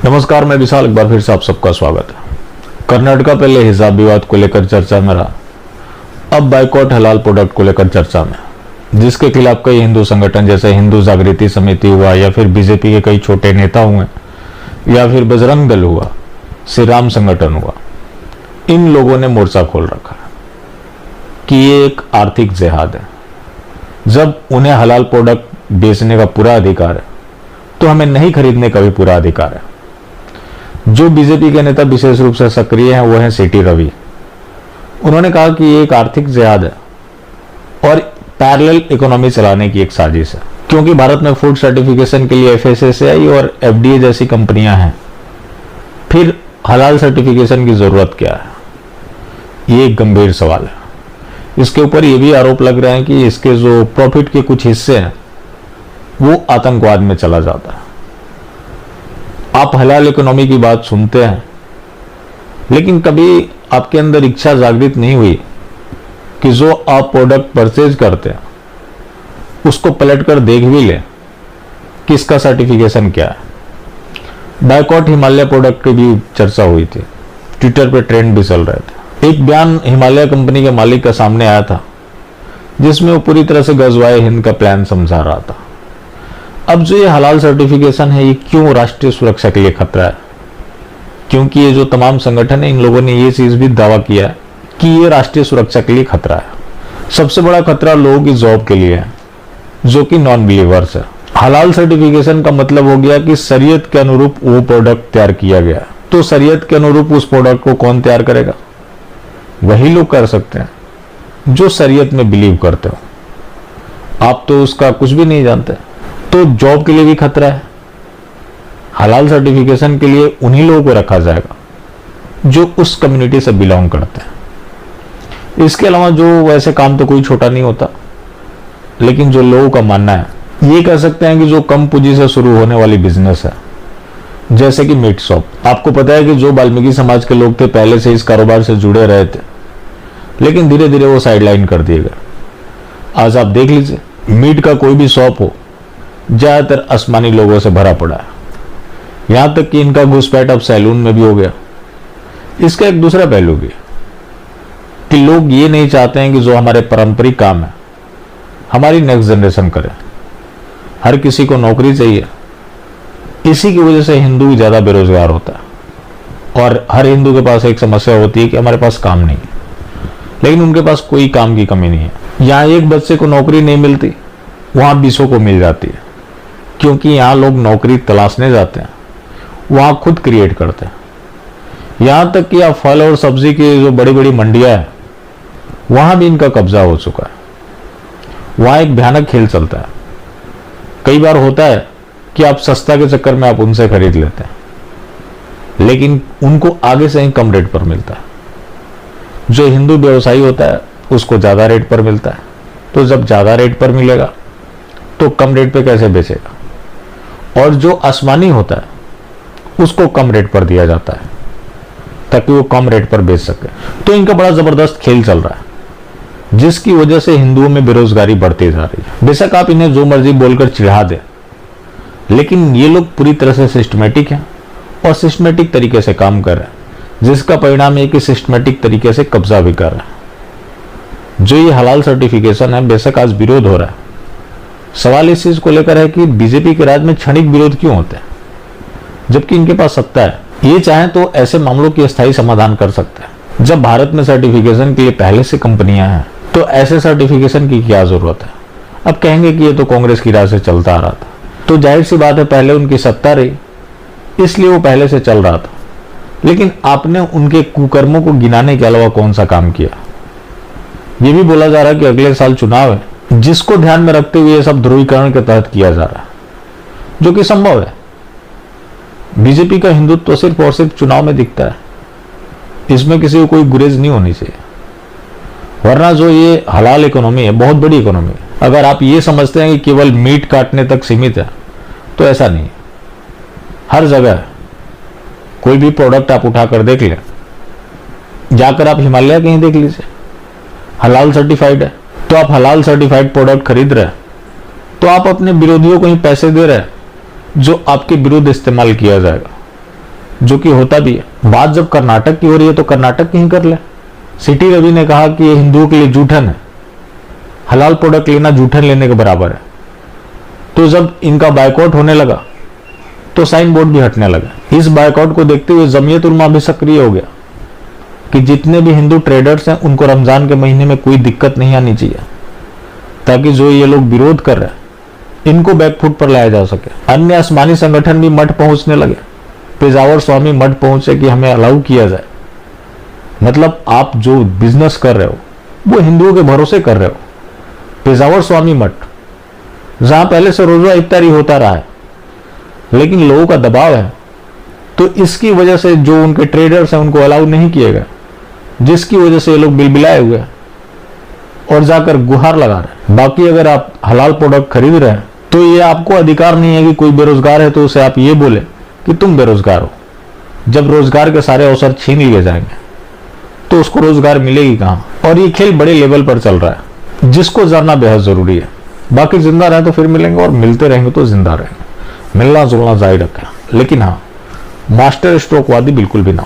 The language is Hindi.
नमस्कार, मैं विशाल। एक बार फिर से आप सबका स्वागत है। कर्नाटका पहले हिजाब विवाद को लेकर चर्चा में रहा, अब बाइकॉट हलाल प्रोडक्ट को लेकर चर्चा में, जिसके खिलाफ कई हिंदू संगठन जैसे हिंदू जागृति समिति हुआ या फिर बीजेपी के कई छोटे नेता हुए या फिर बजरंग दल हुआ, श्री राम संगठन हुआ, इन लोगों ने मोर्चा खोल रखा है कि ये एक आर्थिक जिहाद है। जब उन्हें हलाल प्रोडक्ट बेचने का पूरा अधिकार है तो हमें नहीं खरीदने का भी पूरा अधिकार है। जो बीजेपी के नेता विशेष रूप से सक्रिय हैं वो हैं सीटी रवि। उन्होंने कहा कि ये एक आर्थिक जिहाद है और पैरेलल इकोनॉमी चलाने की एक साजिश है, क्योंकि भारत में फूड सर्टिफिकेशन के लिए एफएसएसआई और एफडीए जैसी कंपनियां हैं, फिर हलाल सर्टिफिकेशन की जरूरत क्या है? ये एक गंभीर सवाल है। इसके ऊपर ये भी आरोप लग रहे हैं कि इसके जो प्रॉफिट के कुछ हिस्से हैं वो आतंकवाद में चला जाता है। आप हलाल इकोनॉमी की बात सुनते हैं, लेकिन कभी आपके अंदर इच्छा जागृत नहीं हुई कि जो आप प्रोडक्ट परचेज करते हैं उसको पलटकर देख भी लें कि इसका सर्टिफिकेशन क्या है। बाइकॉट हिमालय प्रोडक्ट की भी चर्चा हुई थी, ट्विटर पे ट्रेंड भी चल रहे थे। एक बयान हिमालय कंपनी के मालिक का सामने आया था जिसमें वो पूरी तरह से गजवाए हिंद का प्लान समझा रहा था। अब जो ये हलाल सर्टिफिकेशन है, ये क्यों राष्ट्रीय सुरक्षा के लिए खतरा है? क्योंकि ये जो तमाम संगठन है, इन लोगों ने ये चीज भी दावा किया है कि ये राष्ट्रीय सुरक्षा के लिए खतरा है। सबसे बड़ा खतरा लोगों की जॉब के लिए है जो कि नॉन बिलीवर्स है। हलाल सर्टिफिकेशन का मतलब हो गया कि शरीयत के अनुरूप वो प्रोडक्ट तैयार किया गया। तो शरीयत के अनुरूप उस प्रोडक्ट को कौन तैयार करेगा? वही लोग कर सकते हैं जो शरीयत में बिलीव करते हो। आप तो उसका कुछ भी नहीं जानते। तो जॉब के लिए भी खतरा है। हलाल सर्टिफिकेशन के लिए उन्हीं लोगों को रखा जाएगा जो उस कम्युनिटी से बिलोंग करते हैं। इसके अलावा जो वैसे काम तो कोई छोटा नहीं होता, लेकिन जो लोगों का मानना है, ये कह सकते हैं कि जो कम पूंजी से शुरू होने वाली बिजनेस है, जैसे कि मीट शॉप। आपको पता है कि जो वाल्मीकि समाज के लोग थे पहले से इस कारोबार से जुड़े रहे थे, लेकिन धीरे धीरे वो साइडलाइन कर दिए गए। आज आप देख लीजिए, मीट का कोई भी शॉप हो, ज्यादातर आसमानी लोगों से भरा पड़ा है। यहां तक कि इनका घुसपैठ अब सैलून में भी हो गया। इसका एक दूसरा पहलू भी कि लोग ये नहीं चाहते हैं कि जो हमारे पारंपरिक काम है हमारी नेक्स्ट जनरेशन करे। हर किसी को नौकरी चाहिए। इसी की वजह से हिंदू ज्यादा बेरोजगार होता है और हर हिंदू के पास एक समस्या होती है कि हमारे पास काम नहीं है, लेकिन उनके पास कोई काम की कमी नहीं है। यहां एक बच्चे को नौकरी नहीं मिलती, वहां 20 को मिल जाती है, क्योंकि यहां लोग नौकरी तलाशने जाते हैं, वहां खुद क्रिएट करते हैं। यहां तक कि आप फल और सब्जी की जो बड़ी बड़ी मंडियां हैं वहां भी इनका कब्जा हो चुका है। वहां एक भयानक खेल चलता है। कई बार होता है कि आप सस्ता के चक्कर में आप उनसे खरीद लेते हैं, लेकिन उनको आगे से ही कम रेट पर मिलता है। जो हिंदू व्यवसायी होता है उसको ज्यादा रेट पर मिलता है। तो जब ज्यादा रेट पर मिलेगा तो कम रेट पे कैसे बेचेगा? और जो आसमानी होता है उसको कम रेट पर दिया जाता है ताकि वो कम रेट पर बेच सके। तो इनका बड़ा जबरदस्त खेल चल रहा है, जिसकी वजह से हिंदुओं में बेरोजगारी बढ़ती जा रही है। बेशक आप इन्हें जो मर्जी बोलकर चिढ़ा दे, लेकिन ये लोग पूरी तरह से सिस्टमेटिक हैं और सिस्टमेटिक तरीके से काम कर रहे हैं, जिसका परिणाम है कि सिस्टमेटिक तरीके से कब्जा भी कर रहे हैं। जो ये हलाल सर्टिफिकेशन है, बेशक आज विरोध हो रहा है। सवाल इस चीज को लेकर है कि बीजेपी के राज में क्षणिक विरोध क्यों होते हैं, जबकि इनके पास सत्ता है। ये चाहे तो ऐसे मामलों की स्थायी समाधान कर सकते हैं। जब भारत में सर्टिफिकेशन के लिए पहले से कंपनियां हैं तो ऐसे सर्टिफिकेशन की क्या जरूरत है? अब कहेंगे कि ये तो कांग्रेस की राज से चलता आ रहा था। तो जाहिर सी बात है, पहले उनकी सत्ता रही इसलिए वो पहले से चल रहा था, लेकिन आपने उनके कुकर्मों को गिनाने के अलावा कौन सा काम किया? ये भी बोला जा रहा है कि अगले साल चुनाव है, जिसको ध्यान में रखते हुए ये सब ध्रुवीकरण के तहत किया जा रहा है, जो कि संभव है। बीजेपी का हिंदुत्व सिर्फ और सिर्फ चुनाव में दिखता है। इसमें किसी को कोई गुरेज नहीं होनी चाहिए, वरना जो ये हलाल इकोनॉमी है, बहुत बड़ी इकोनॉमी है। अगर आप ये समझते हैं कि केवल मीट काटने तक सीमित है, तो ऐसा नहीं है। हर जगह कोई भी प्रोडक्ट आप उठाकर देख लें, जाकर आप हिमालय कहीं देख लीजिए, हलाल सर्टिफाइड है। तो आप हलाल सर्टिफाइड प्रोडक्ट खरीद रहे हैं तो आप अपने विरोधियों को ही पैसे दे रहे हैं जो आपके विरुद्ध इस्तेमाल किया जाएगा। जो कि होता भी है। बात जब कर्नाटक की हो रही है तो कर्नाटक की ही कर ले। सिटी रवि ने कहा कि ये हिंदुओं के लिए जूठन है, हलाल प्रोडक्ट लेना जूठन लेने के बराबर है। तो जब इनका बायकॉट होने लगा तो साइन बोर्ड भी हटने लगा। इस बायकॉट को देखते हुए जमीयत उलमा भी सक्रिय हो गया कि जितने भी हिंदू ट्रेडर्स हैं उनको रमजान के महीने में कोई दिक्कत नहीं आनी चाहिए, ताकि जो ये लोग विरोध कर रहे हैं इनको बैकफुट पर लाया जा सके। अन्य आसमानी संगठन भी मठ पहुंचने लगे। पेजावर स्वामी मठ पहुंचे कि हमें अलाउ किया जाए। मतलब आप जो बिजनेस कर रहे हो वो हिंदुओं के भरोसे कर रहे हो। पेजावर स्वामी मठ जहां पहले से रोजा इफ्तारी होता रहा है, लेकिन लोगों का दबाव है, तो इसकी वजह से जो उनके ट्रेडर्स हैं उनको अलाउ नहीं किया गया, जिसकी वजह से ये लोग बिलबिलाए हुए हैं और जाकर गुहार लगा रहे हैं। बाकी अगर आप हलाल प्रोडक्ट खरीद रहे हैं तो ये आपको अधिकार नहीं है कि कोई बेरोजगार है तो उसे आप ये बोले कि तुम बेरोजगार हो। जब रोजगार के सारे अवसर छीन लिए जाएंगे तो उसको रोजगार मिलेगी कहां? और ये खेल बड़े लेवल पर चल रहा है, जिसको जानना बेहद जरूरी है। बाकी जिंदा रहे तो फिर मिलेंगे, और मिलते रहेंगे तो जिंदा रहेंगे। मिलना जुलना जारी रखें, लेकिन हाँ, मास्टर स्ट्रोकवादी बिल्कुल भी ना।